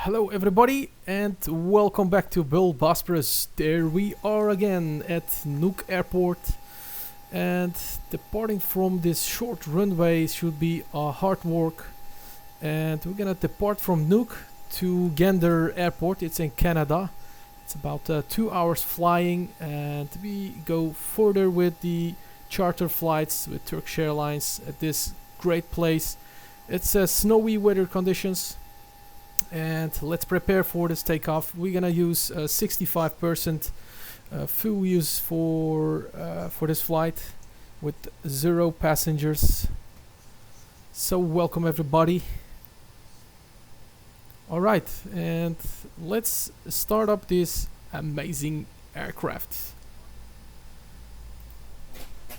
Hello everybody and welcome back to Bullbosphorus. There we are again at Nuuk Airport, and departing from this short runway should be a hard work, and we're gonna depart from Nuuk to Gander Airport. It's in Canada. It's about 2 hours flying, and we go further with the charter flights with Turkish Airlines at this great place. It's snowy weather conditions. And let's prepare for this takeoff. We're gonna use 65% fuel use for this flight with 0 passengers. So welcome everybody. All right, and let's start up this amazing aircraft.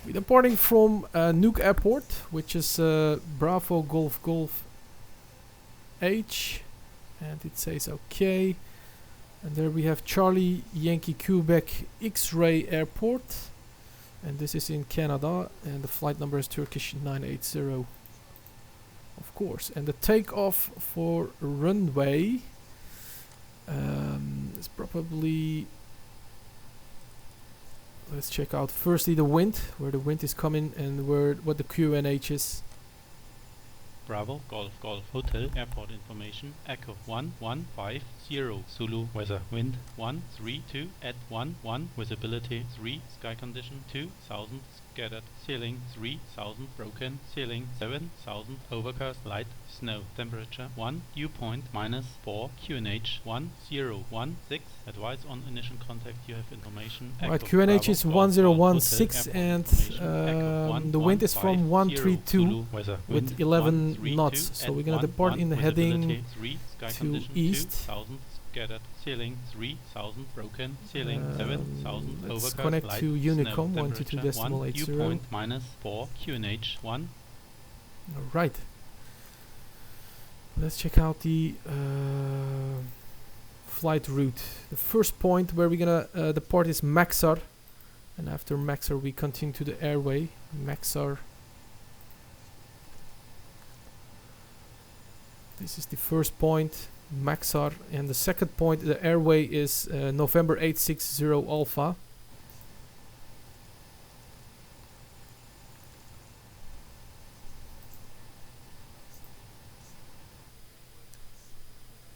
We're departing from Nuuk Airport, which is Bravo Golf Golf H. And it says okay, and there we have Charlie Yankee Quebec X-Ray Airport, and this is in Canada, and the flight number is Turkish 980, of course. And the takeoff for runway is probably, let's check out firstly the wind, where the wind is coming, and what the QNH is. Bravo, Golf, Golf, Hotel, Airport Information, Echo 1150, Zulu, weather, wind 132 at 11, visibility 3, sky condition 2000, scattered, ceiling 3000, broken, ceiling 7000, overcast, light, snow, temperature 1, dew point -4, QNH 1016, advice on initial contact, you have information. Right, QNH is 1016, and the wind is from 132 with 11 knots, so we're gonna depart in the heading to east. Scattered, ceiling 3000, broken, ceiling 7000, let's overcast, connect light, to Unicom snow, 122.80. dew point -4, QNH 1. Alright, let's check out the flight route. The first point where we're gonna depart is MAXAR, and after MAXAR we continue to the airway. MAXAR, this is the first point, MAXAR, and the second point, the airway, is November 860 Alpha.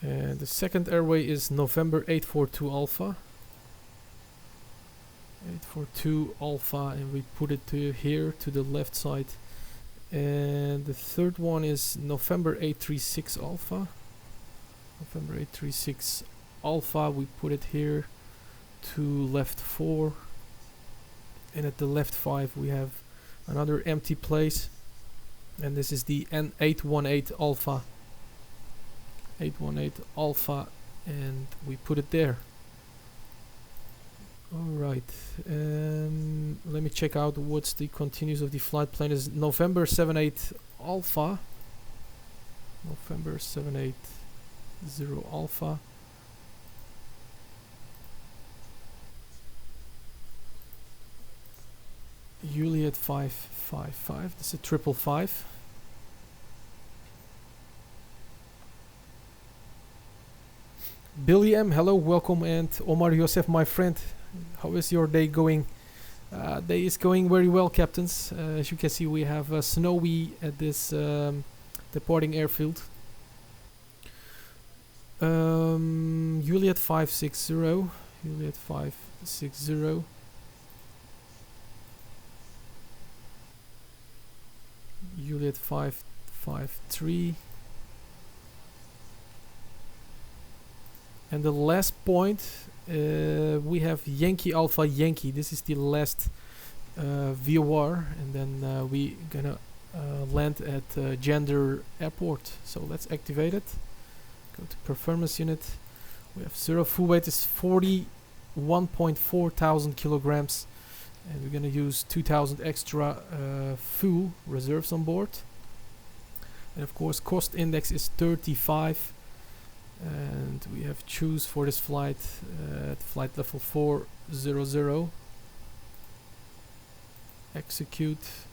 And the second airway is November 842 Alpha. 842 Alpha, and we put it to here to the left side. And the third one is November 836 Alpha. November 836 Alpha, we put it here to left 4. And at the left 5 we have another empty place. And this is the N818 Alpha. 818 Alpha, and we put it there. Alright, let me check out what's the continuous of the flight plan is. November 78 Alpha. November 780 Alpha. Juliet 555. This is a 555. Billy M, hello, welcome, and Omar Yosef, my friend, how is your day going? Day is going very well, captains. As you can see, we have snowy at this departing airfield. Juliet 560, Juliet 560. Juliet 553. And the last point, we have Yankee Alpha Yankee. This is the last VOR, and then we gonna land at Gander Airport. So let's activate it. Go to performance unit. We have 0 full weight is 41.4 thousand kilograms, and we're gonna use 2000 extra fuel reserves on board. And of course, cost index is 35. And we have choose for this flight at flight level 400. Execute.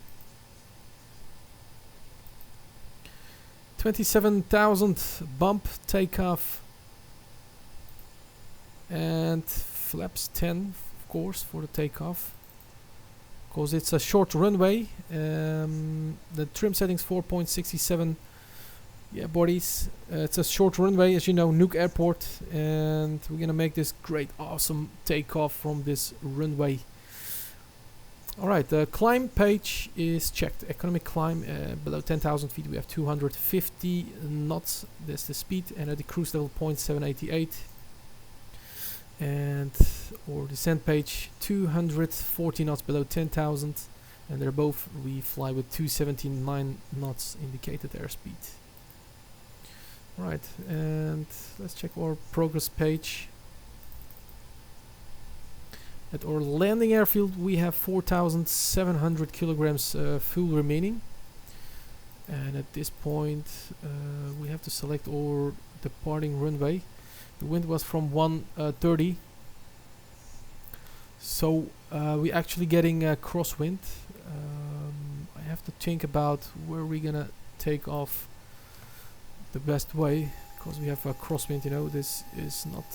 27,000 bump takeoff and flaps 10 of course for the takeoff, because it's a short runway. The trim settings 4.67. Yeah, bodies. It's a short runway, as you know, Nuuk Airport, and we're gonna make this great, awesome takeoff from this runway. Alright, the climb page is checked. Economic climb below 10,000 feet. We have 250 knots. That's the speed, and at the cruise level 0.788. And or descent page 240 knots below 10,000, and they're both, we fly with 279 knots indicated airspeed. Right, and let's check our progress page. At our landing airfield we have 4,700 kilograms fuel remaining, and at this point we have to select our departing runway. The wind was from 130, so we're actually getting a crosswind. I have to think about where we're gonna take off the best way, because we have a crosswind, you know. This is not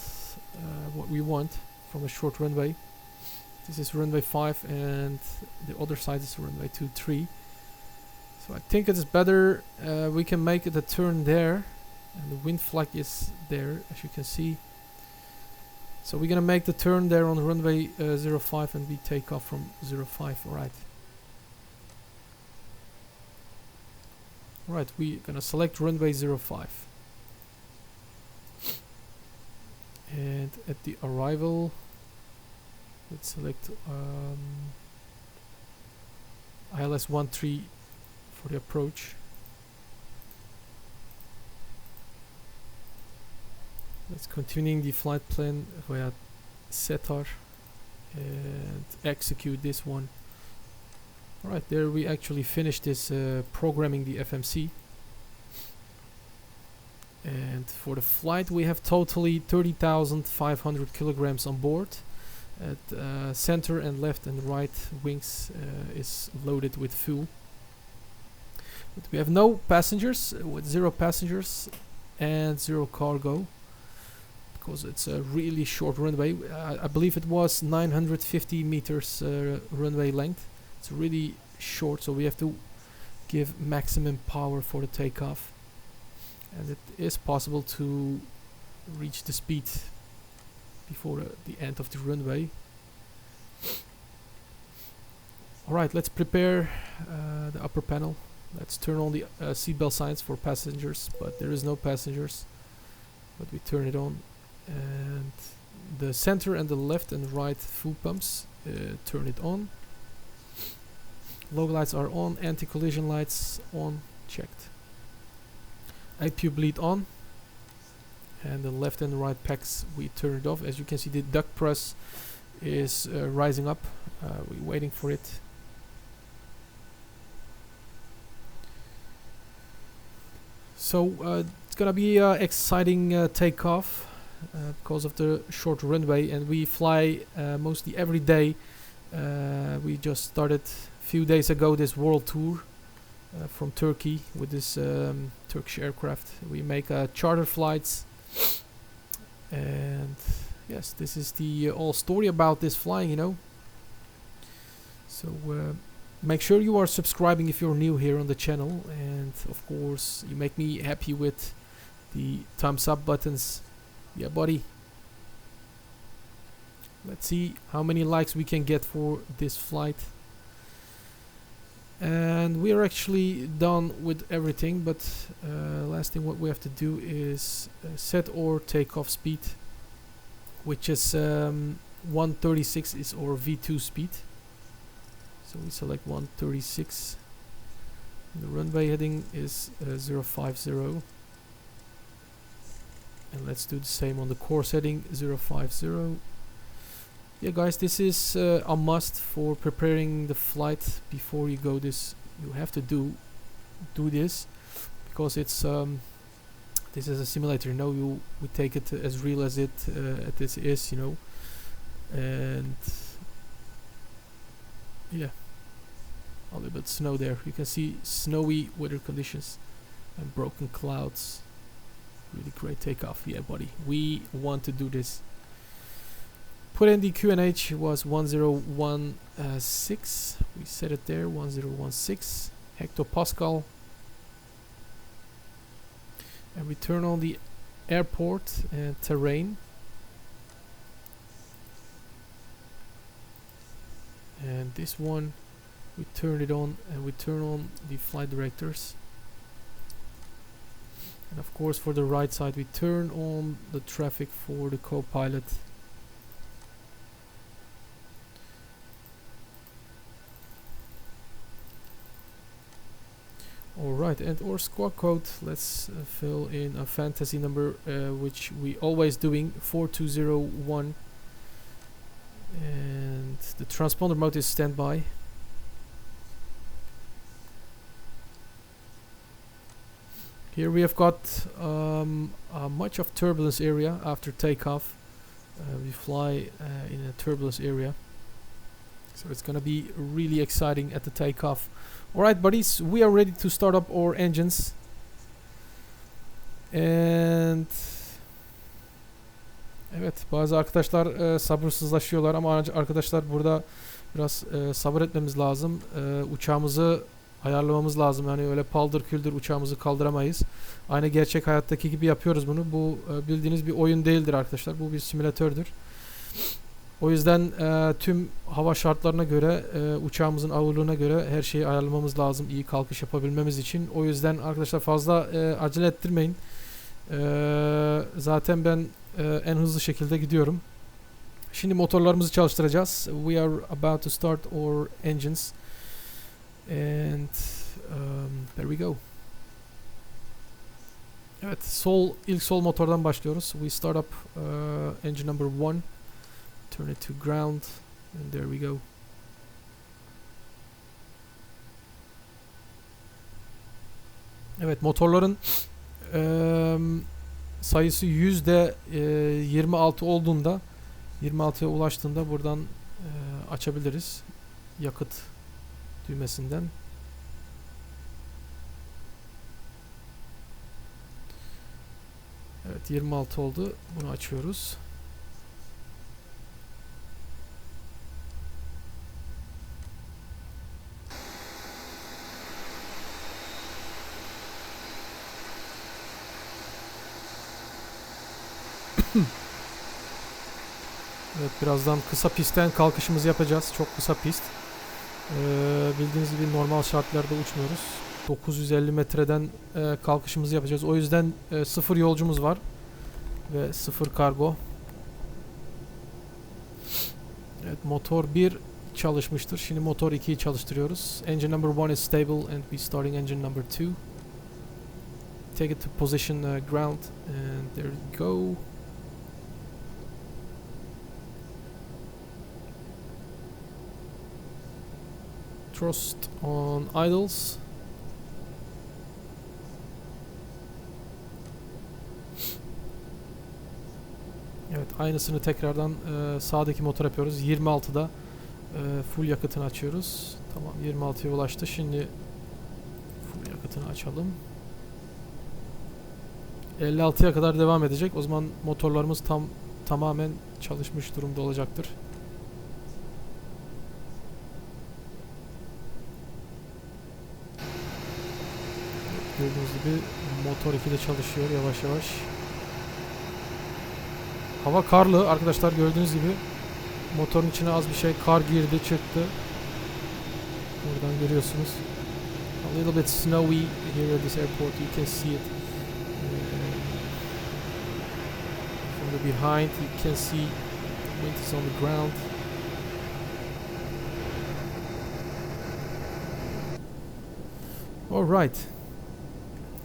what we want from a short runway. This is runway 5 and the other side is runway 23. So I think it is better we can make it a turn there, and the wind flag is there, as you can see. So we're gonna make the turn there on runway 05, and we take off from 05. Alright. Alright, we're gonna select runway 05. And at the arrival, let's select ILS 13 for the approach. Let's continuing the flight plan via SETAR and execute this one. Alright, there we actually finished this programming the FMC. And for the flight we have totally 30,500 kilograms on board. At center and left and right wings is loaded with fuel. But we have no passengers, with 0 passengers and 0 cargo, because it's a really short runway. I believe it was 950 meters runway length. It's really short, so we have to give maximum power for the takeoff, and it is possible to reach the speed before the end of the runway. Alright, let's prepare the upper panel. Let's turn on the seatbelt signs for passengers, but there is no passengers, but we turn it on. And the center and the left and right fuel pumps, turn it on. Logo lights are on, anti-collision lights on, checked. IPU bleed on, and the left and right packs we turn it off. As you can see, the duct press is rising up. We're waiting for it. So it's gonna be exciting takeoff because of the short runway, and we fly mostly every day. We just started a few days ago this world tour from Turkey with this Turkish aircraft. We make charter flights, and yes, this is the all story about this flying, you know. So make sure you are subscribing if you're new here on the channel, and of course you make me happy with the thumbs up buttons. Yeah, buddy. Let's see how many likes we can get for this flight. And we are actually done with everything, but last thing what we have to do is set our takeoff speed, which is 136 is our V2 speed. So we select 136. The runway heading is 050. And let's do the same on the course heading 050. Yeah, guys, this is a must for preparing the flight before you go. This you have to do this, because it's this is a simulator. You know, we take it as real as this is, you know. And yeah, a little bit snow there. You can see snowy weather conditions and broken clouds. Really great takeoff. Yeah, buddy, we want to do this. put in the QNH was 1016. We set it there, 1016 hectopascal. And we turn on the airport and terrain. And this one, we turn it on, and we turn on the flight directors. And of course, for the right side, we turn on the traffic for the co-pilot. Alright, and our squawk code, let's fill in a fantasy number, which we always doing, 4201. And the transponder mode is standby. Here we have got much of turbulence area after takeoff. We fly in a turbulence area, so it's gonna be really exciting at the takeoff. Alright buddies, we are ready to start up our engines. And evet, bazı arkadaşlar sabırsızlaşıyorlar ama arkadaşlar burada biraz sabır etmemiz lazım. Uçağımızı ayarlamamız lazım. Yani öyle paldır küldür uçağımızı kaldıramayız. Aynı gerçek hayattaki gibi yapıyoruz bunu. Bu bildiğiniz bir oyun değildir arkadaşlar. Bu bir simülatördür. O yüzden tüm hava şartlarına göre, uçağımızın ağırlığına göre her şeyi ayarlamamız lazım iyi kalkış yapabilmemiz için. O yüzden arkadaşlar fazla acele ettirmeyin. Zaten ben en hızlı şekilde gidiyorum. Şimdi motorlarımızı çalıştıracağız. We are about to start our engines. And there we go. Evet, ilk sol motordan başlıyoruz. We start up engine number 1. Turn it to ground. And there we go. Evet, motorların sayısı %26 olduğunda, 26'ya ulaştığında buradan açabiliriz yakıt düğmesinden. Evet, 26 oldu. Bunu açıyoruz. Evet, birazdan kısa pistten kalkışımızı yapacağız. Çok kısa pist. Bildiğiniz gibi normal şartlarda uçmuyoruz. 950 metreden kalkışımızı yapacağız. O yüzden 0 yolcumuz var ve 0 kargo. Evet, motor 1 çalışmıştır. Şimdi motor 2'yi çalıştırıyoruz. Engine number 1 is stable and we starting engine number 2. Take it to position ground and there we go. Thrust on idles. Evet, aynısını tekrardan sağdaki motor yapıyoruz. 26'da full yakıtını açıyoruz. Tamam, 26'ya ulaştı. Şimdi full yakıtını açalım. 56'ya kadar devam edecek. O zaman motorlarımız tamamen çalışmış durumda olacaktır. Gördüğünüz gibi motor 2'de çalışıyor yavaş yavaş. Hava karlı arkadaşlar, gördüğünüz gibi motorun içine az bir şey kar girdi çıktı. Buradan görüyorsunuz. A little bit snowy here at this airport. You can see it from the behind. You can see wind is on the ground. All right.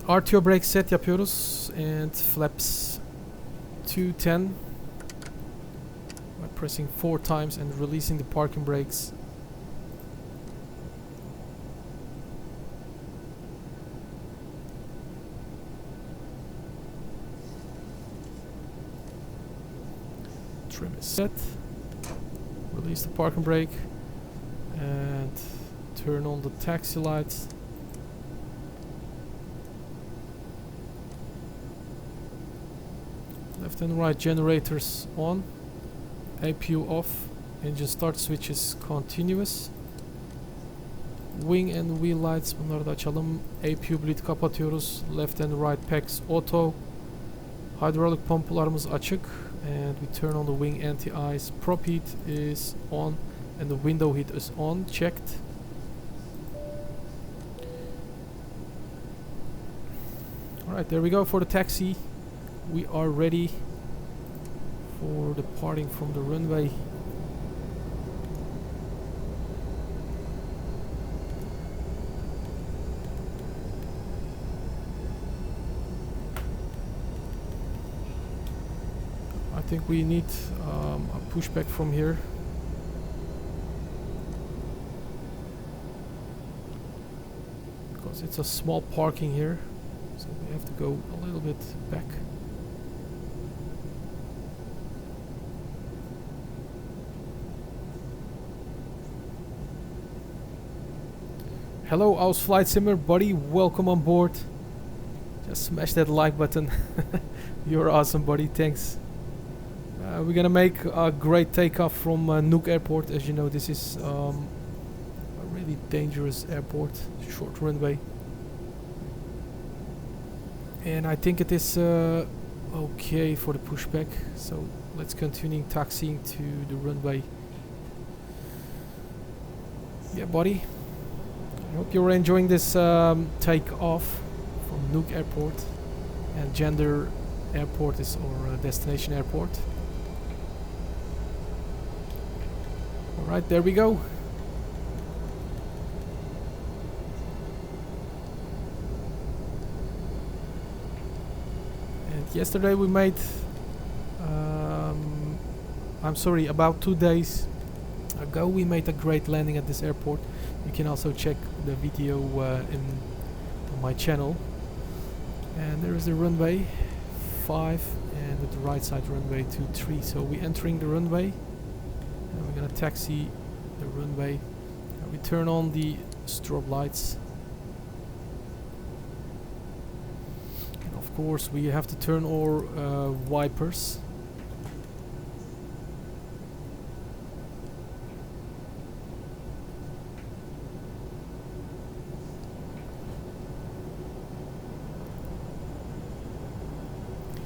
RTO brake set yapıyoruz and flaps 210 by pressing 4 times and releasing the parking brakes. Trim is set. Release the parking brake and turn on the taxi lights. Left and right generators on. APU off. Engine start switch is continuous. Wing and wheel lights, bunları da açalım. APU bleed kapatıyoruz. Left and right packs auto. Hydraulic pompalarımız açık. And we turn on the wing anti-ice. Prop heat is on and the window heat is on. Checked. Alright, there we go for the taxi. We are ready for departing from the runway. I think we need a pushback from here. Because it's a small parking here. So we have to go a little bit back. Hello, Aus Flight Simmer buddy, welcome on board. Just smash that like button. You're awesome, buddy, thanks. We're gonna make a great takeoff from Nuuk Airport. As you know, this is a really dangerous airport, short runway. And I think it is okay for the pushback. So let's continue taxiing to the runway. Yeah, buddy. I hope you're enjoying this takeoff from Nuuk Airport. And Gander Airport is our destination airport. Alright, there we go. And yesterday we made, I'm sorry, about 2 days ago we made a great landing at this airport. You can also check the video on my channel. And there is the runway 5 and with the right side runway 23. So we're entering the runway. And we're gonna taxi the runway. And we turn on the strobe lights. And of course we have to turn our wipers.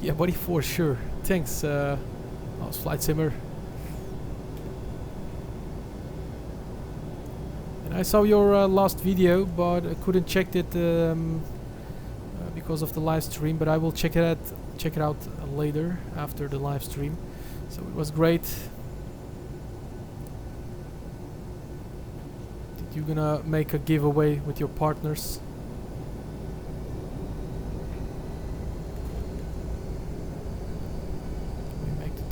Yeah, buddy, for sure. Thanks, Flight Simmer. And I saw your last video, but I couldn't check it because of the live stream. But I will check it out later after the live stream. So it was great. Did you gonna make a giveaway with your partners?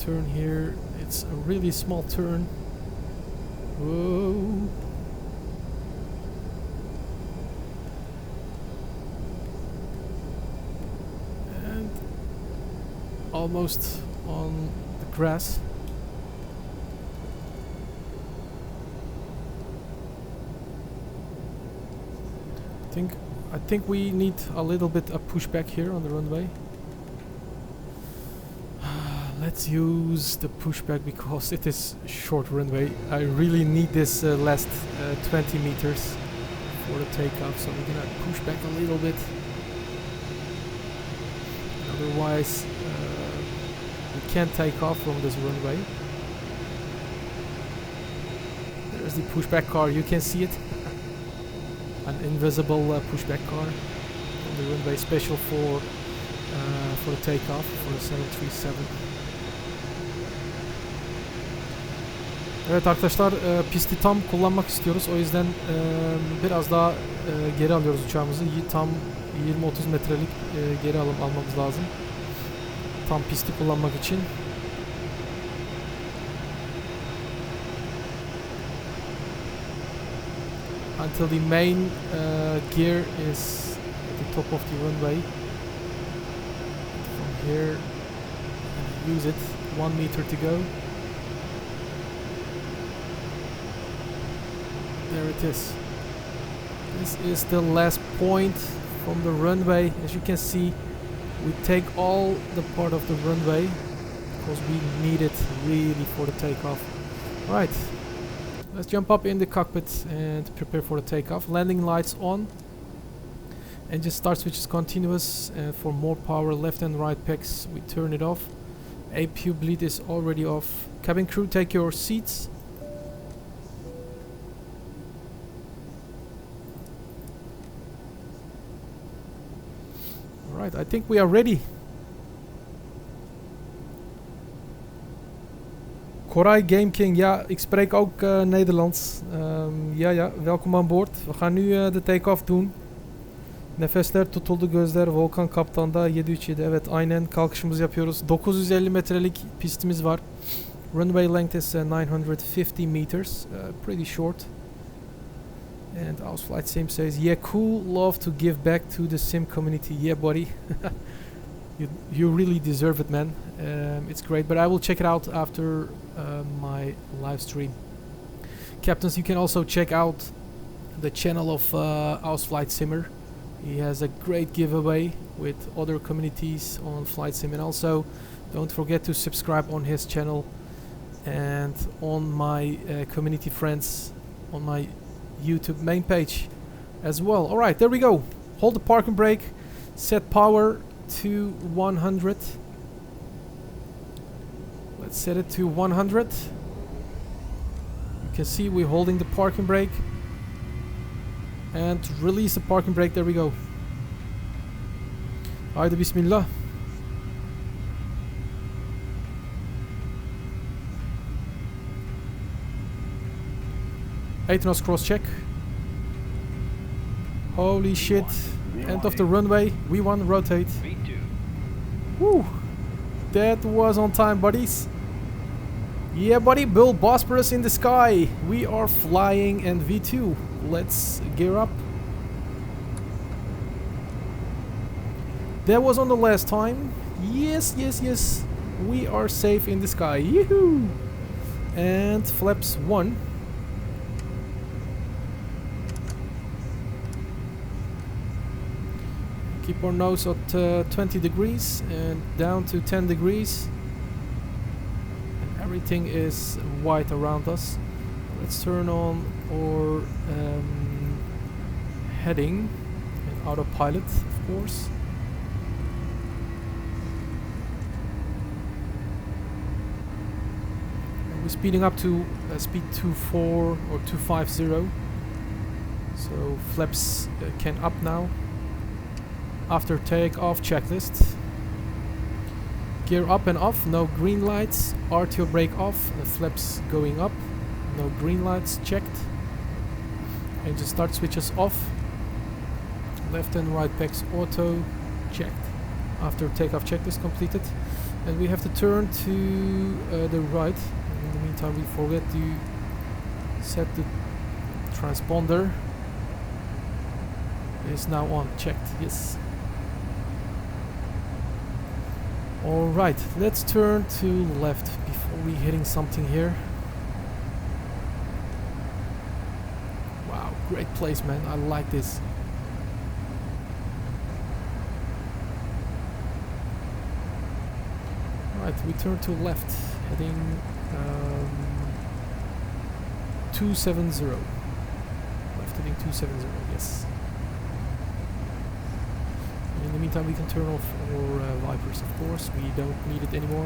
Turn here. It's a really small turn. Whoa. And almost on the grass. I think we need a little bit of pushback here on the runway. Let's use the pushback because it is short runway. I really need this last 20 meters for the takeoff, so we're gonna push back a little bit. Otherwise, we can't take off from this runway. There's the pushback car. You can see it. An invisible pushback car on the runway, special for the takeoff for the 737. Evet arkadaşlar, pisti tam kullanmak istiyoruz. O yüzden biraz daha geri alıyoruz uçağımızı. Tam 20-30 metrelik geri almamız lazım. Tam pisti kullanmak için. Until the main gear is at the top of the runway. From here, use it. 1 meter to go. There it is. This is the last point from the runway. As you can see, we take all the part of the runway because we need it really for the takeoff. Alright, let's jump up in the cockpit and prepare for the takeoff. Landing lights on. Engine start switch is continuous, and for more power, left and right pegs we turn it off. APU bleed is already off. Cabin crew, take your seats. Alright, I think we are ready. Koray Game King, ja, ik spreek ook Nederlands. Ja, welkom aan boord. We gaan nu de take-off doen. Nefesler tutuldu, gözler Volkan Kaptan'da 737. Evet, aynen kalkışımızı yapıyoruz. 950 metrelik pistimiz var. Runway length is 950 meters, pretty short. And our flight sim says, yeah, cool, love to give back to the sim community. Yeah, buddy. You really deserve it, man. It's great, but I will check it out after my live stream. Captains, you can also check out the channel of Aus Flight Simmer. He has a great giveaway with other communities on Flight Sim, and also don't forget to subscribe on his channel and on my community friends on my YouTube main page as well. Alright, there we go. Hold the parking brake, set power to 100. Let's set it to 100. You can see we're holding the parking brake. And release the parking brake, there we go. Haydi bismillah. ADDONS cross check. Holy shit. End of the runway. V1 rotate. Woo. That was on time, buddies. Yeah, buddy, Bullbosphorus in the sky. We are flying, and V2. Let's gear up. That was on the last time. Yes. We are safe in the sky. Yoo-hoo! And flaps 1. Keep our nose at 20 degrees and down to 10 degrees. And everything is white around us. Let's turn on our heading and autopilot, of course. And we're speeding up to speed 24 or 250. So flaps can up now. After takeoff checklist. Gear up and off, no green lights. RTO brake off, the flaps going up. No green lights checked. Engine start switches off. Left and right pegs auto checked. After takeoff checklist completed. And we have to turn to the right. In the meantime, we forget to set the transponder. It is now on, checked, yes. Alright, let's turn to left before we hitting something here. Wow, great place, man. I like this. Alright, we turn to left, heading 270. Left heading 270, yes. In the meantime, we can turn off our wipers, of course. We don't need it anymore.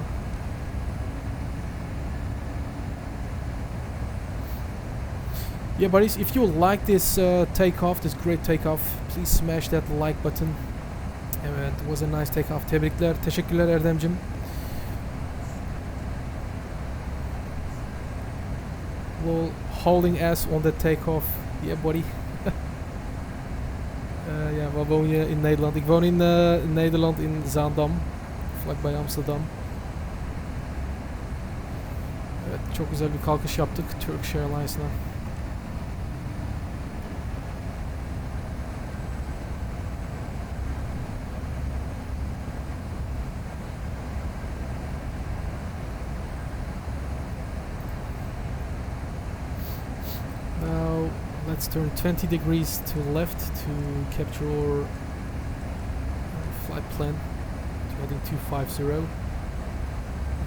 Yeah, buddies, if you like this takeoff, this great takeoff, please smash that like button. And it was a nice takeoff. Tebrikler, teşekkürler Erdemcim. Well, hauling ass on the takeoff. Yeah, buddy. Ja, waar woon je in Nederland? Ik woon in Nederland, in Zaandam, vlakbij Amsterdam. Evet, çok güzel bir kalkış yaptık Turkish Airlines'la. Now let's turn 20 degrees to left to capture our flight plan to heading 250.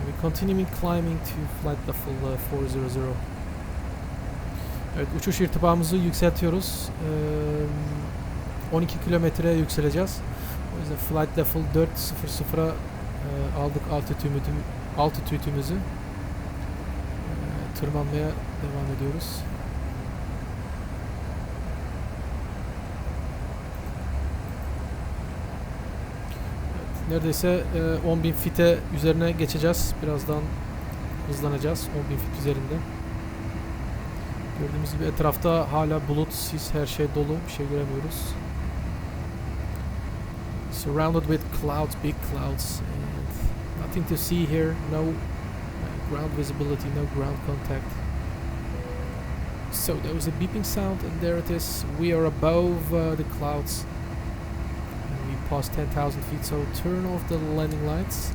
We continuing climbing to flight level 400. Evet, uçuş irtifamızı yükseltiyoruz. 12 kilometreye yükseleceğiz. O yüzden flight level 400'a aldık altitüdümüzü. Tırmanmaya devam ediyoruz. Evet, neredeyse 10.000 fite üzerine geçeceğiz. Birazdan hızlanacağız 10.000 fit üzerinde. Gördüğümüz gibi etrafta hala bulut, sis, her şey dolu. Bir şey göremiyoruz. Surrounded with clouds, big clouds, and nothing to see here. No ground visibility, no ground contact. So there was a beeping sound, and there it is. We are above the clouds, and we passed 10,000 feet. So turn off the landing lights,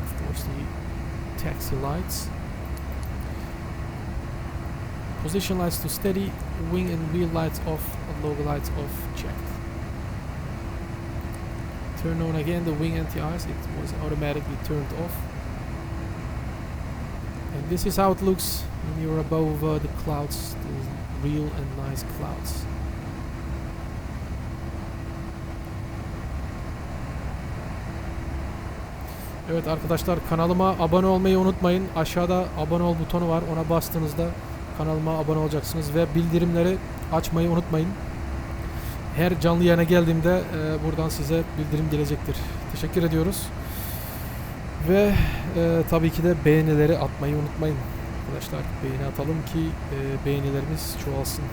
of course the taxi lights. Position lights to steady, wing and wheel lights off, and logo lights off, checked. Turn on again the wing anti-ice, it was automatically turned off. And this is how it looks when you're above the clouds, the real and nice clouds. Evet arkadaşlar, kanalıma abone olmayı unutmayın. Aşağıda abone ol butonu var, ona bastığınızda kanalıma abone olacaksınız ve bildirimleri açmayı unutmayın. Her canlı yayına geldiğimde buradan size bildirim gelecektir. Teşekkür ediyoruz. Ve tabii ki de beğenileri atmayı unutmayın. Arkadaşlar beğeni atalım ki beğenilerimiz çoğalsın.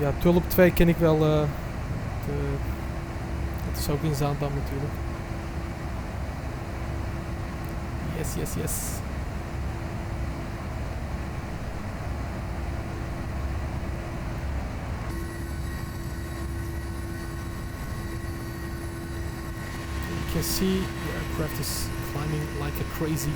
Ja, tulp 2 ken ik wel. Het is ook in Zaandam natuurlijk. Yes, yes, yes. You can see the aircraft is climbing like a crazy.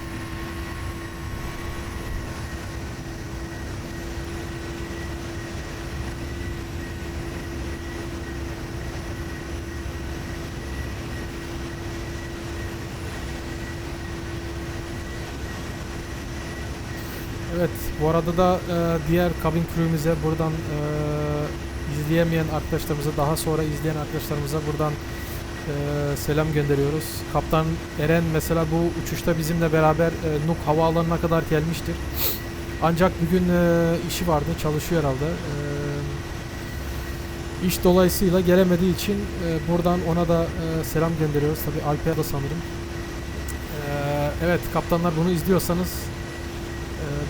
Evet, bu arada da diğer kabin crew'imize buradan izleyemeyen arkadaşlarımıza, daha sonra izleyen arkadaşlarımıza buradan selam gönderiyoruz. Kaptan Eren mesela bu uçuşta bizimle beraber Nuuk havaalanına kadar gelmiştir. Ancak bugün işi vardı, çalışıyor herhalde. İş dolayısıyla gelemediği için buradan ona da selam gönderiyoruz. Tabii Alper da sanırım. Evet, kaptanlar bunu izliyorsanız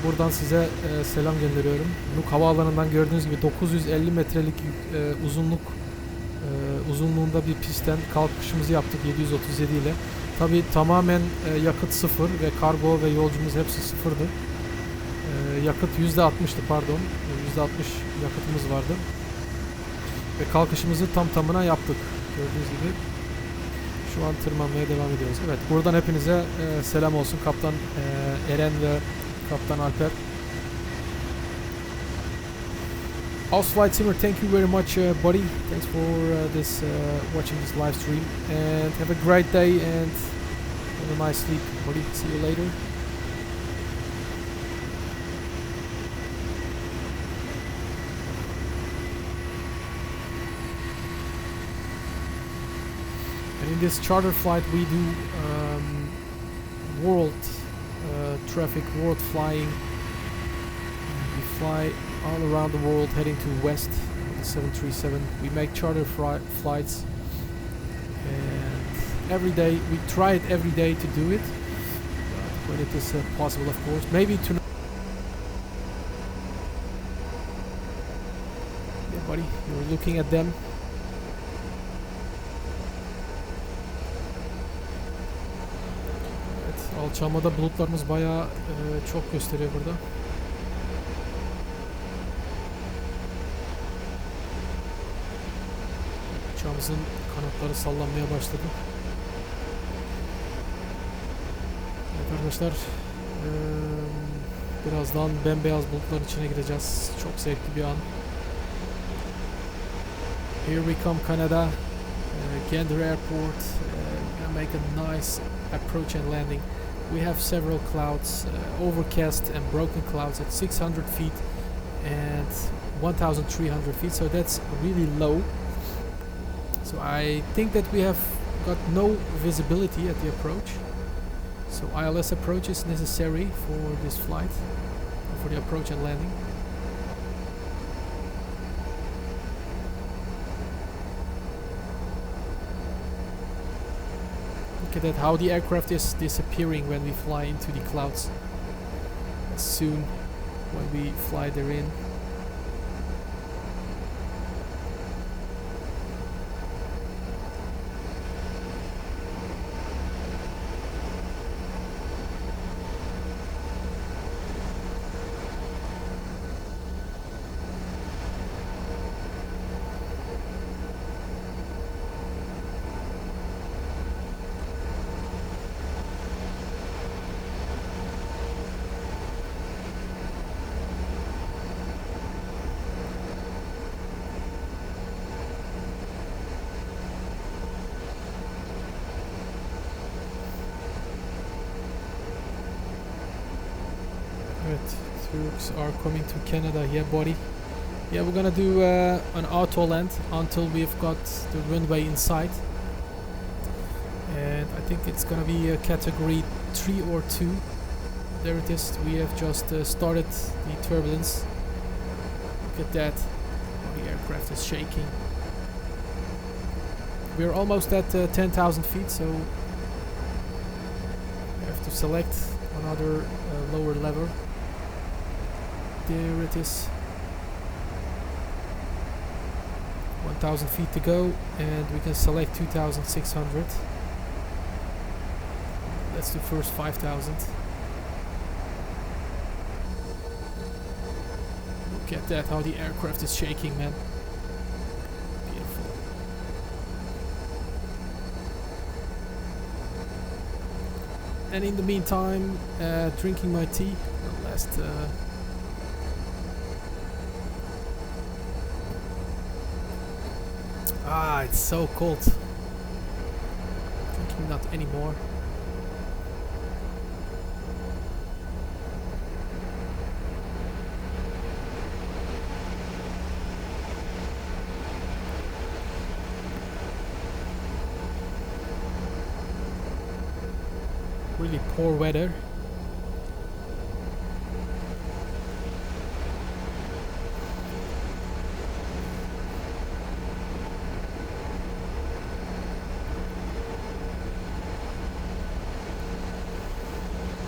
buradan size selam gönderiyorum. Nuuk havaalanından gördüğünüz gibi 950 metrelik uzunluğunda bir pistten kalkışımızı yaptık 737 ile. Tabi tamamen yakıt sıfır ve kargo ve yolcumuz hepsi sıfırdı. Yakıt %60'tı, pardon. %60 yakıtımız vardı. Ve kalkışımızı tam tamına yaptık. Gördüğünüz gibi. Şu an tırmanmaya devam ediyoruz. Evet, buradan hepinize selam olsun. Kaptan Eren ve Kaptan Alper. Ausflight Simmer, thank you very much, buddy. Thanks for watching this live stream, and have a great day and have a nice sleep, buddy. See you later. And in this charter flight, we do world traffic, world flying. We fly all around the world, heading to west on the 737. We make charter flights, and every day we try it every day to do it when it is possible, of course. Maybe tonight. Yeah, buddy, you're looking at them. Evet, alçalmada bulutlarımız bayağı çok gösteriyor burada. Uçağımızın kanatları sallanmaya başladı. Evet arkadaşlar, birazdan bembeyaz bulutların içine gireceğiz. Çok zevkli bir an. Here we come Canada. Gander Airport. Gonna make a nice approach and landing. We have several clouds, overcast and broken clouds at 600 feet and 1,300 feet, so that's really low. So I think that we have got no visibility at the approach. So ILS approach is necessary for this flight, for the approach and landing. Look at that, how the aircraft is disappearing when we fly into the clouds. As soon when we fly therein. Turks are coming to Canada here, buddy. Yeah, we're gonna do an auto land until we've got the runway in sight. And I think it's gonna be a category 3 or 2. There it is. We have just started the turbulence. Look at that. The aircraft is shaking. We're almost at 10,000 feet, so we have to select another lower lever. There it is. 1,000 feet to go, and we can select 2,600. Let's do first 5,000. Look at that, how the aircraft is shaking, man. Beautiful. And in the meantime, drinking my tea. The last it's so cold. Drinking not anymore. Really poor weather.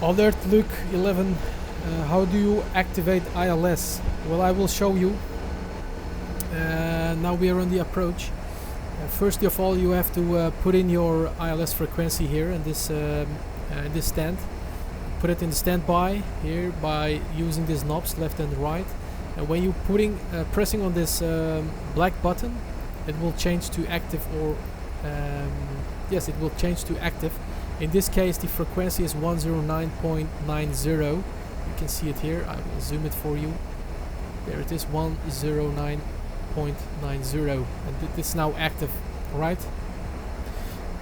Alert Luke 11, how do you activate ILS? Well, I will show you. Now we are on the approach. First of all, you have to put in your ILS frequency here in this stand. Put it in the standby here by using these knobs left and right. And when you pressing on this black button, it will change to active, or yes, it will change to active. In this case, the frequency is 109.90. You can see it here. I will zoom it for you. There it is, 109.90, and it's now active, right?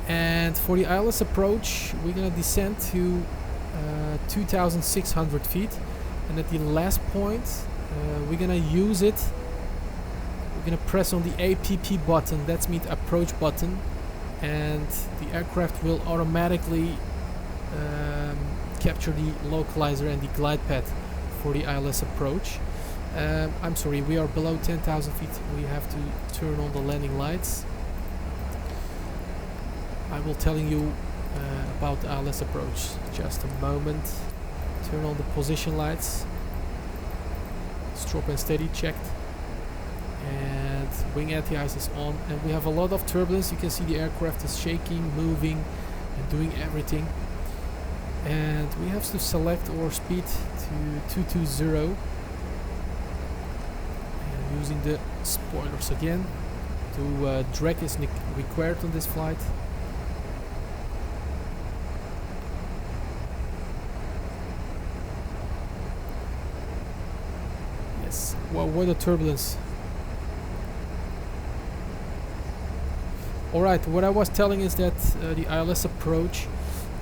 And for the ILS approach, we're gonna descend to 2,600 feet, and at the last point, we're gonna use it. We're gonna press on the APP button. That's means approach button. And the aircraft will automatically capture the localizer and the glide path for the ILS approach. I'm sorry, we are below 10,000 feet. We have to turn on the landing lights. I will tell you about the ILS approach. Just a moment. Turn on the position lights. Strop and steady checked. And wing anti-ice is on, and we have a lot of turbulence. You can see the aircraft is shaking, moving, and doing everything. And we have to select our speed to 220. And using the spoilers again. To drag is required on this flight. Yes. Wow, what a turbulence! Alright, what I was telling is that the ILS approach,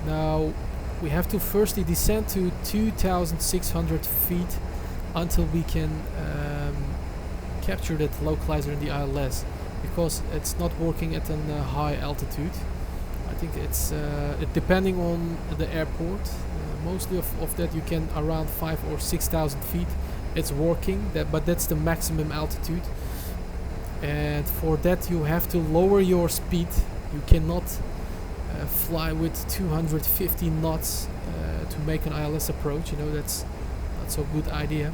now we have to firstly descend to 2,600 feet until we can capture that localizer in the ILS, because it's not working at a high altitude. I think it's depending on the airport. Mostly of that you can around 5,000 or 6,000 feet. It's working, but that's the maximum altitude. And for that you have to lower your speed. You cannot fly with 250 knots to make an ILS approach. You know, that's not so good idea.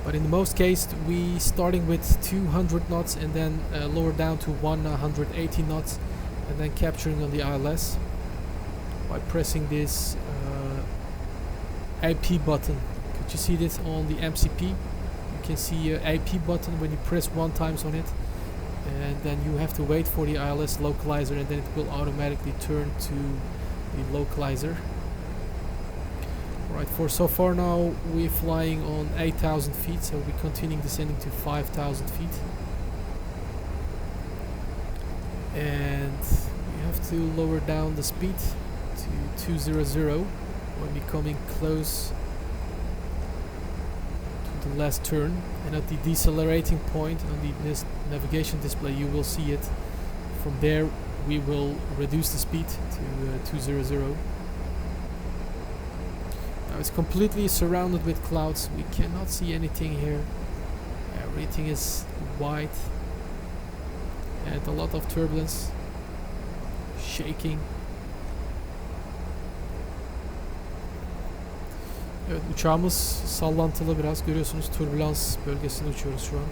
But in the most case, we starting with 200 knots and then lower down to 180 knots, and then capturing on the ILS by pressing this AP button. Could you see this on the MCP? You can see AP button when you press one times on it, and then you have to wait for the ILS localizer, and then it will automatically turn to the localizer. Right, for so far now we're flying on 8,000 feet, so we're continuing descending to 5,000 feet. And we have to lower down the speed to 200 when we're coming close to the last turn. And at the decelerating point on the navigation display you will see it. From there we will reduce the speed to 200. Now it's completely surrounded with clouds. We cannot see anything here. Everything is white and a lot of turbulence, shaking. Evet, uçağımız sallantılı biraz, görüyorsunuz türbülans bölgesinde uçuyoruz şu an.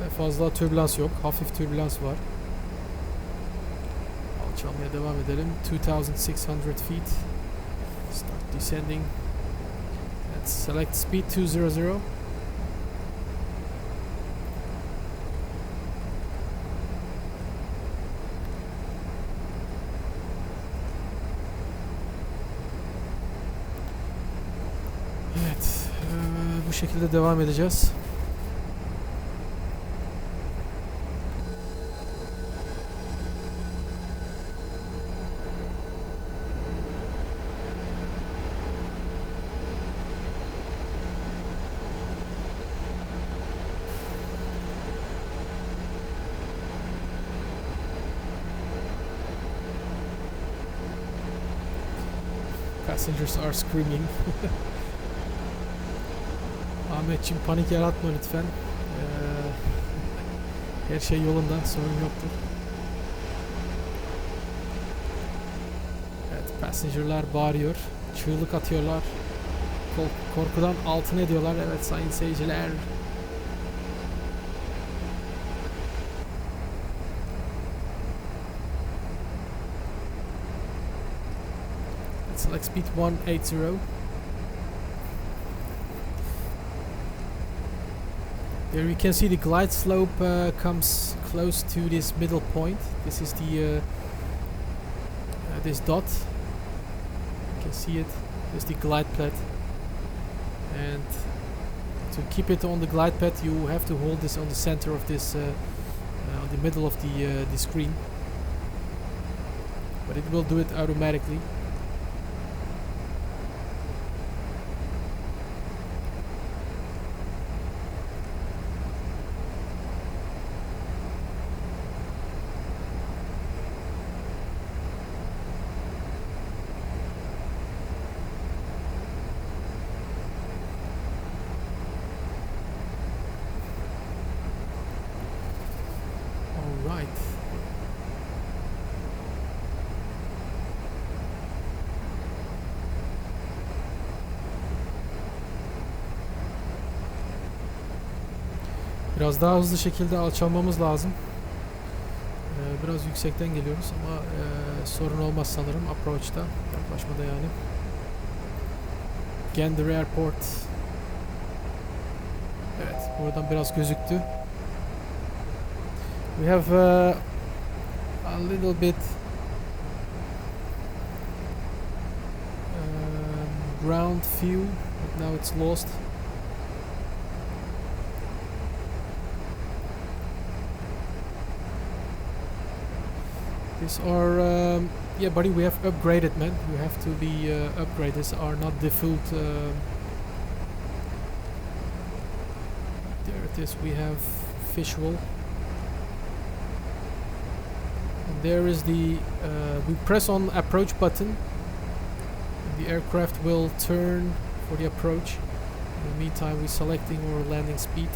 Ve fazla türbülans yok, hafif türbülans var. Alçalmaya devam edelim. 2,600 feet. Start descending. Let's select speed 200. Evet, bu şekilde devam edeceğiz. Passengers are screaming. Ahmetciğim panik yaratma lütfen. Her şey yolunda, sorun yoktur. Evet, passengerlar bağırıyor, çığlık atıyorlar, korkudan altın ediyorlar. Evet sayın seyirciler. Select speed 180. There you can see the glide slope comes close to this middle point. This is the this dot. You can see it. This is the glide path, and to keep it on the glide path, you have to hold this on the center of this, on the middle of the screen. But it will do it automatically. Biraz daha hızlı şekilde alçalmamız lazım. Biraz yüksekten geliyoruz ama sorun olmaz sanırım approach'ta, yaklaşmada yani. Gander Airport. Evet, buradan biraz gözüktü. We have a little bit ground view, but now it's lost. These are, yeah, buddy, we have upgraded, man. You have to be upgraded. These are not default. There it is. We have visual. And there is the. We press on approach button. And the aircraft will turn for the approach. In the meantime, we're selecting our landing speed.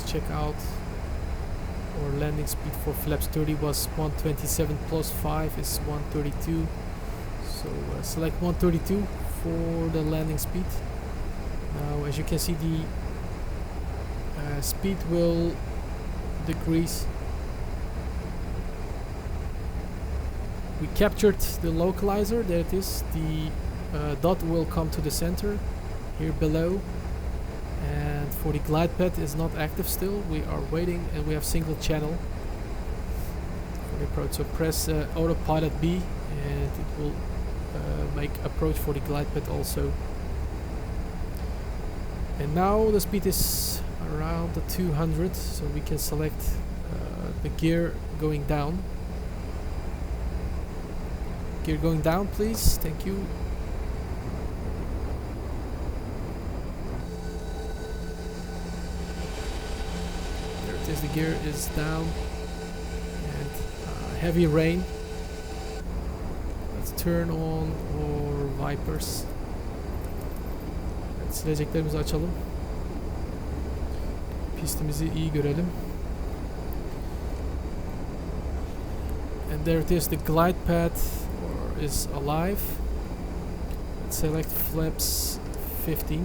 Check out our landing speed for flaps 30 was 127 plus 5 is 132, so select 132 for the landing speed. Now as you can see, the speed will decrease. We captured the localizer, there it is. The dot will come to the center here below. And for the glide path is not active still. We are waiting, and we have single channel for the approach. So press autopilot B, and it will make approach for the glide path also. And now the speed is around the 200, so we can select the gear going down. Gear going down, please. Thank you. As the gear is down and heavy rain, let's turn on our Vipers. Evet, sileceklerimizi açalım. Pistimizi iyi görelim. And there it is, the glide path is alive. Let's select flaps 15.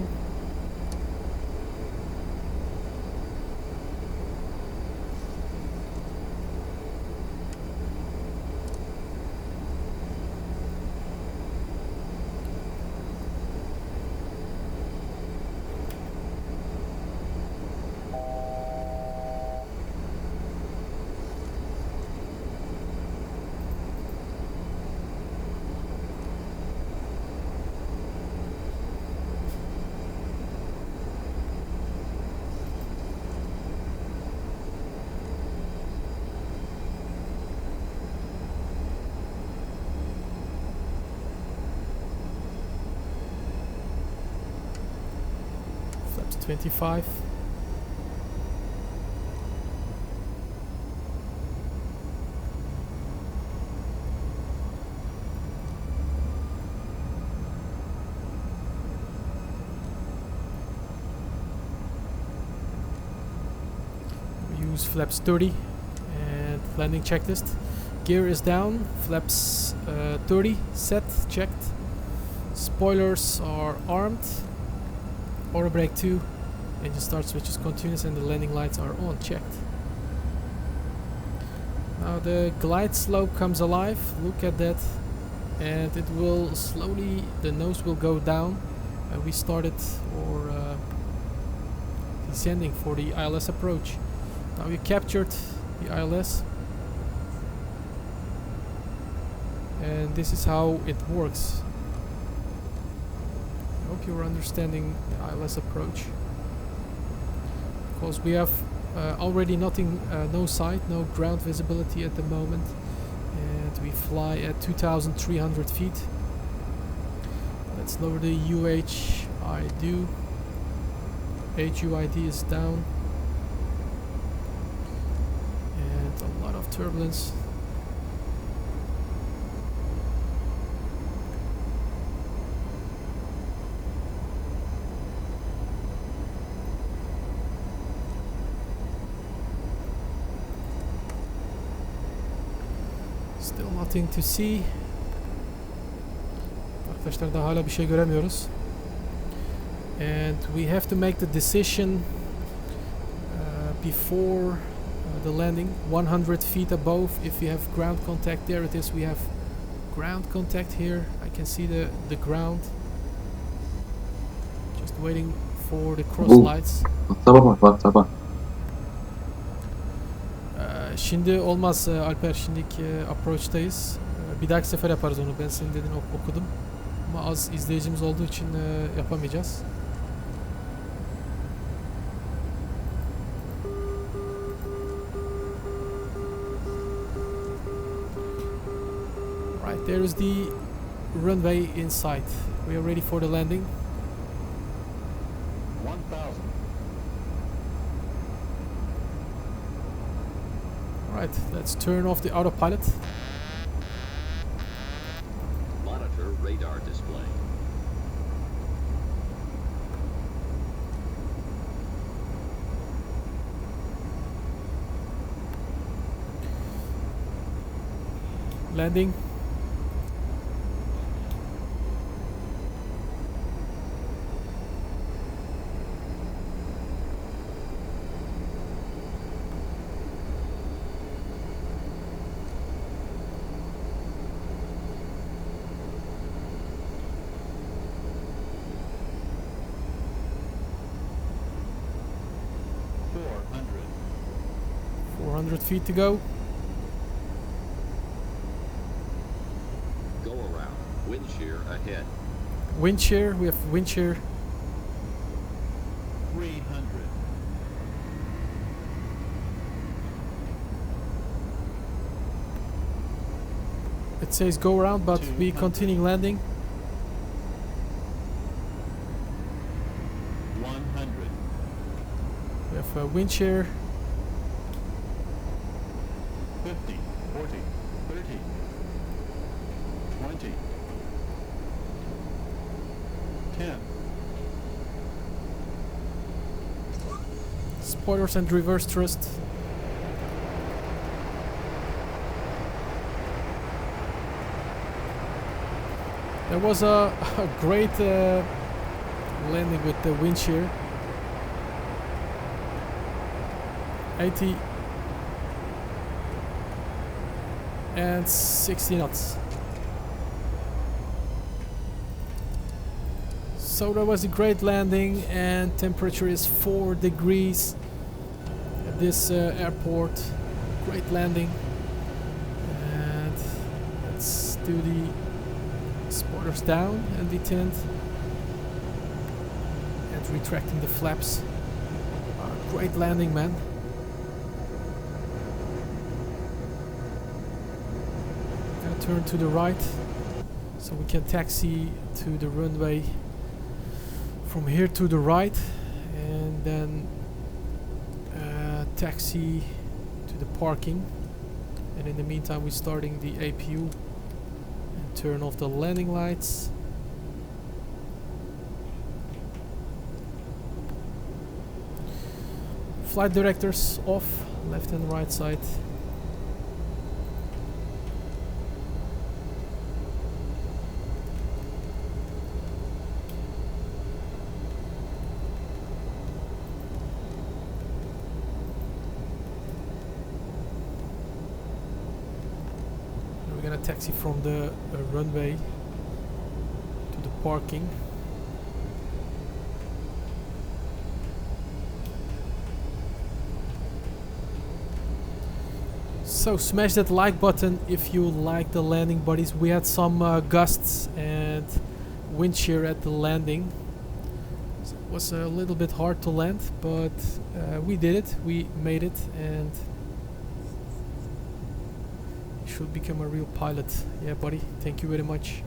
Flaps 25. Use flaps 30 and landing checklist. Gear is down, flaps 30 set, checked. Spoilers are armed. Auto brake 2, engine start switch is continuous, and the landing lights are on, checked. Now the glide slope comes alive, look at that, and it will slowly, the nose will go down. We started or descending for the ILS approach. Now we captured the ILS, and this is how it works. I hope you're understanding the ILS approach, because we have already nothing, no sight, no ground visibility at the moment, and we fly at 2,300 feet. Let's lower the UHID. HUID is down, and a lot of turbulence. Still nothing to see. Arkadaşlar daha hala bir şey göremiyoruz. And we have to make the decision before the landing, 100 feet above. If you have ground contact, there it is. We have ground contact here. I can see the ground. Just waiting for the cross lights. Sabah. Şimdi olmaz Alper, şimdiki approach'tayız. Bir dahaki sefer yaparız onu. Ben senin dediğini okudum. Ama az izleyicimiz olduğu için yapamayacağız. There is the runway in sight. We are ready for the landing. 1,000. Alright, let's turn off the autopilot. Monitor radar display. Landing. $400. 400 feet to go. Go around. Wind shear ahead. Wind shear, we have wind shear. 300. It says go around, but we 200. continue landing. 100. We have a wind shear. 50. 40. 30. 20. 10. Spoilers and reverse thrust. There was a great landing with the wind shear. 80 and 60 knots. So that was a great landing, and temperature is 4 degrees at this airport. Great landing. And let's do the spoilers down and detent. And retracting the flaps. Great landing, man. Gonna turn to the right so we can taxi to the runway from here to the right, and then taxi to the parking. And in the meantime, we're starting the APU and turn off the landing lights. Flight directors off, left and right side. We're gonna taxi from the runway to the parking. So smash that like button if you like the landing, buddies. We had some gusts and wind shear at the landing. So it was a little bit hard to land, but we did it. We made it, and you should become a real pilot. Yeah, buddy. Thank you very much.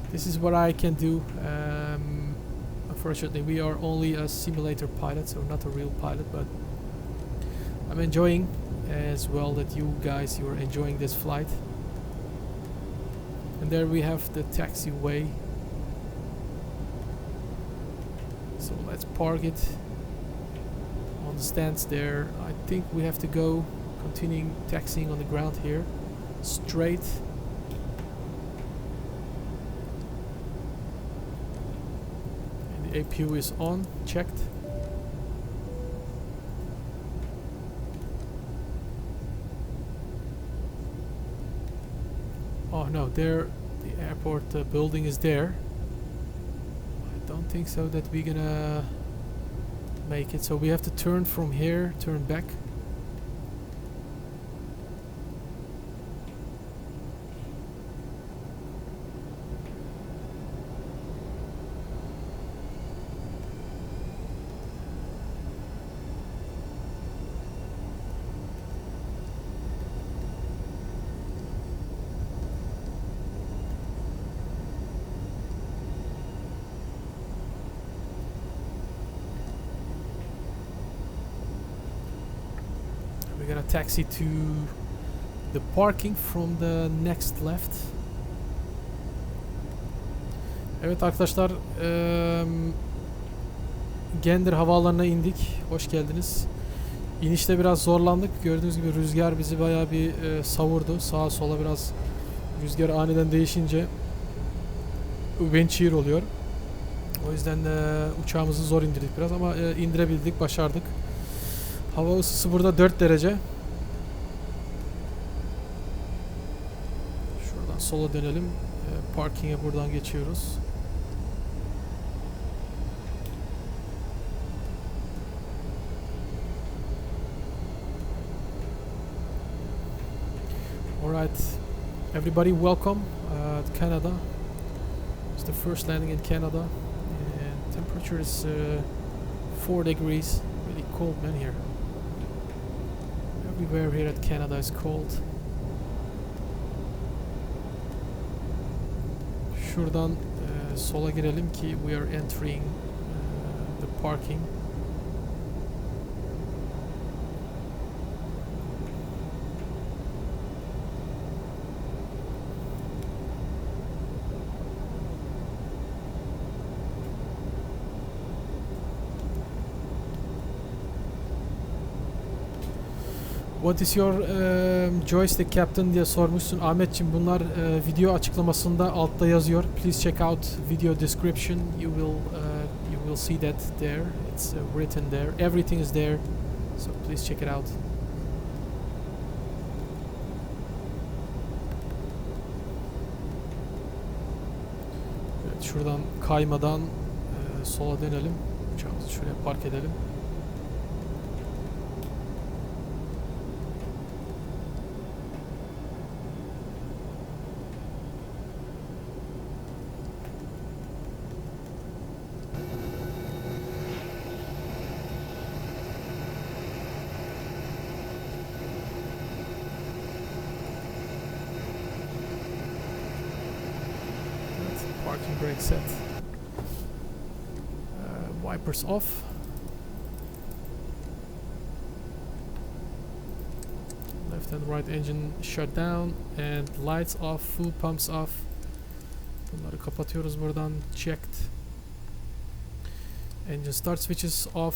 This is what I can do. Unfortunately, we are only a simulator pilot, so not a real pilot, but I'm enjoying as well that you guys, you are enjoying this flight. And there we have the taxiway. So let's park it on the stands there. I think we have to go continuing taxiing on the ground here straight. And the APU is on, checked. Oh no, there, the airport building is there. I don't think so that we're gonna make it, so we have to turn from here, turn back. we're gonna taxi to the parking from the next left. Evet arkadaşlar, Gander havaalanına indik. Hoş geldiniz. İnişte biraz zorlandık. Gördüğünüz gibi rüzgar bizi bayağı bir savurdu. Sağa sola biraz rüzgar aniden değişince wind shear oluyor. O yüzden uçağımızı zor indirdik biraz ama indirebildik, başardık. Hava ısısı burada 4 derece. Şuradan sola dönelim. Parking'e buradan geçiyoruz. Alright, everybody welcome to Canada. It's the first landing in Canada and temperature is 4 degrees. Really cold man here. Everywhere here at Canada is cold. Şuradan sola girelim ki we are entering the parking. What is your joystick captain diye sormuşsun. Ahmetciğim, bunlar video açıklamasında altta yazıyor. Please check out video description. You will see that there. It's written there. Everything is there. So please check it out. Evet, şuradan kaymadan sola dönelim. Uçağımızı şuraya park edelim. Parking brake set. Wipers off. Left and right engine shut down and lights off, fuel pumps off. Bunları kapatıyoruz buradan. Checked. Engine start switches off.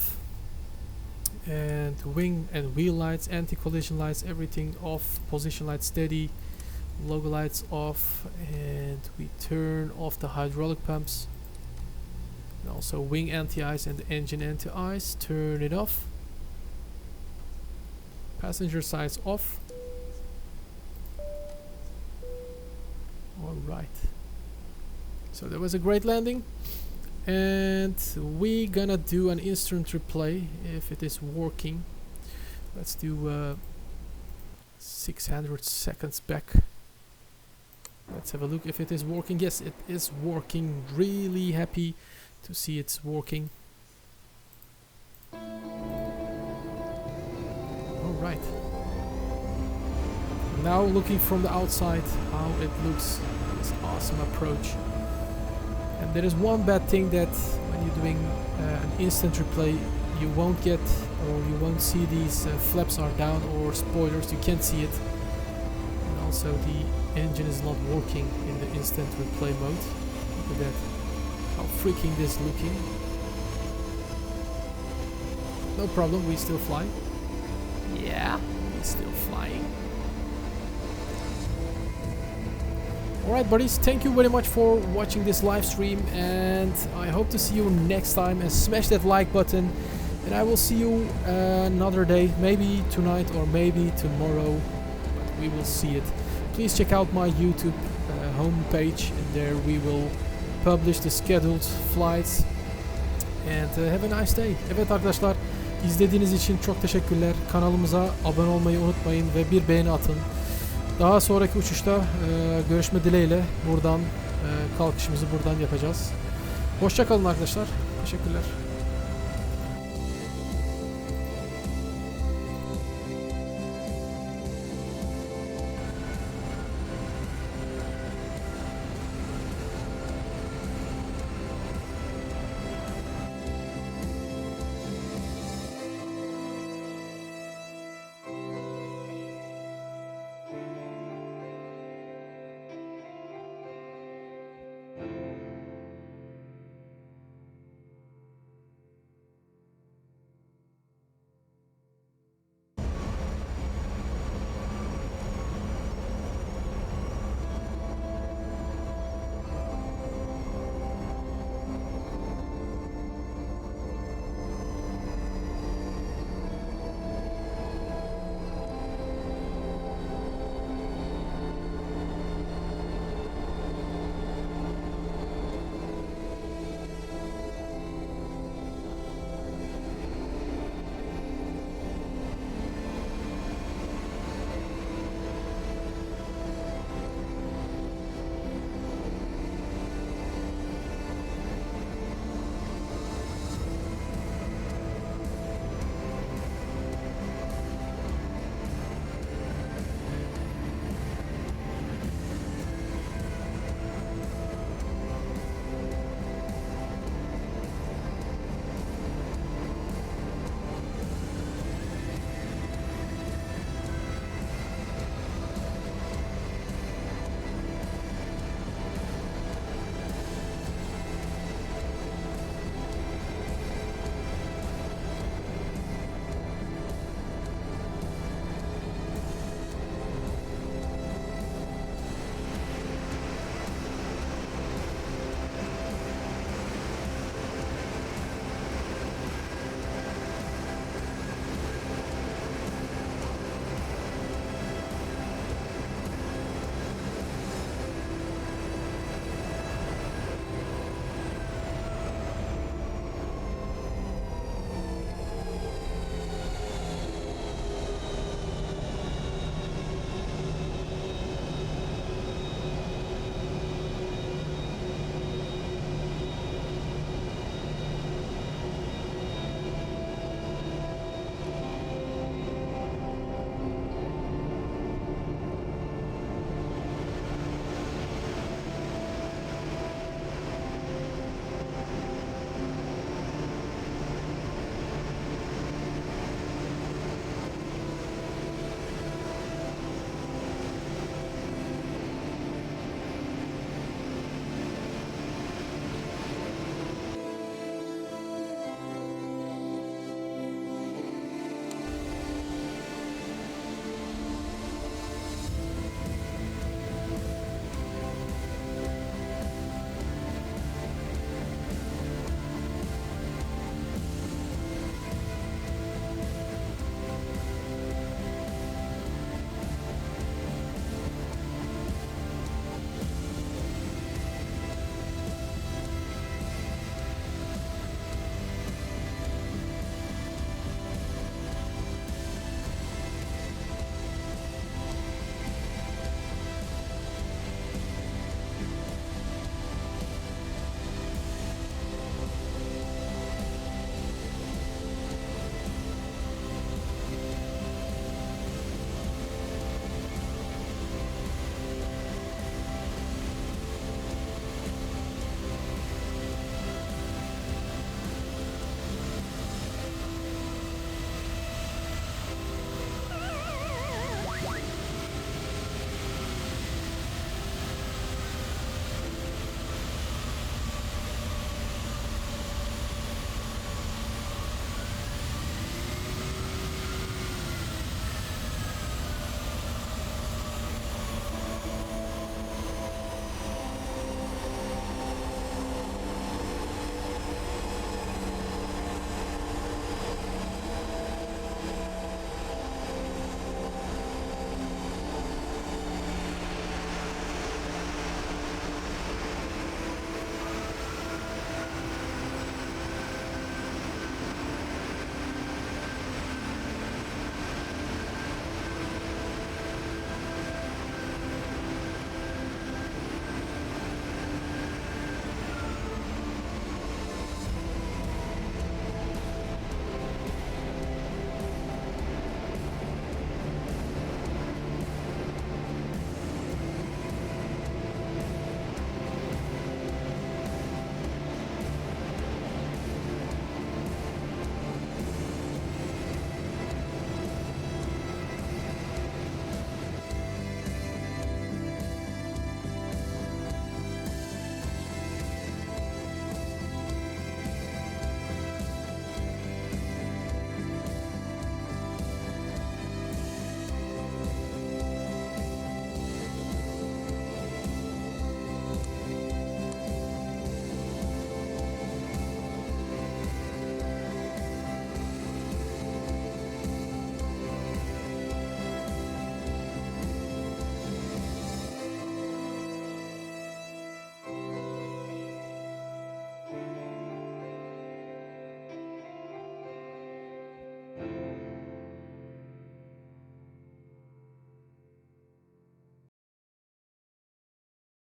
And wing and wheel lights, anti-collision lights, everything off. Position lights steady. Logo lights off, and we turn off the hydraulic pumps, and also wing anti-ice and the engine anti-ice, turn it off. Passenger sides off. Alright, so that was a great landing, and we gonna do an instant replay if it is working. Let's do 600 seconds back. Let's have a look if it is working. Yes, it is working. Really happy to see it's working. Alright. Now looking from the outside how it looks. This awesome approach. And there is one bad thing that when you're doing an instant replay, you won't get or you won't see these flaps are down or spoilers. You can't see it. And also the engine is not working in the instant replay mode. Look at that. How freaking this looking. No problem, we still fly. Yeah, we're still flying. Alright buddies, thank you very much for watching this live stream, and I hope to see you next time, and smash that like button, and I will see you another day, maybe tonight or maybe tomorrow, but we will see it. Please check out my YouTube homepage, and there we will publish the scheduled flights, and have a nice day. Evet arkadaşlar, izlediğiniz için çok teşekkürler. Kanalımıza abone olmayı unutmayın ve bir beğeni atın. Daha sonraki uçuşta görüşme dileğiyle buradan kalkışımızı buradan yapacağız. Hoşça kalın arkadaşlar. Teşekkürler.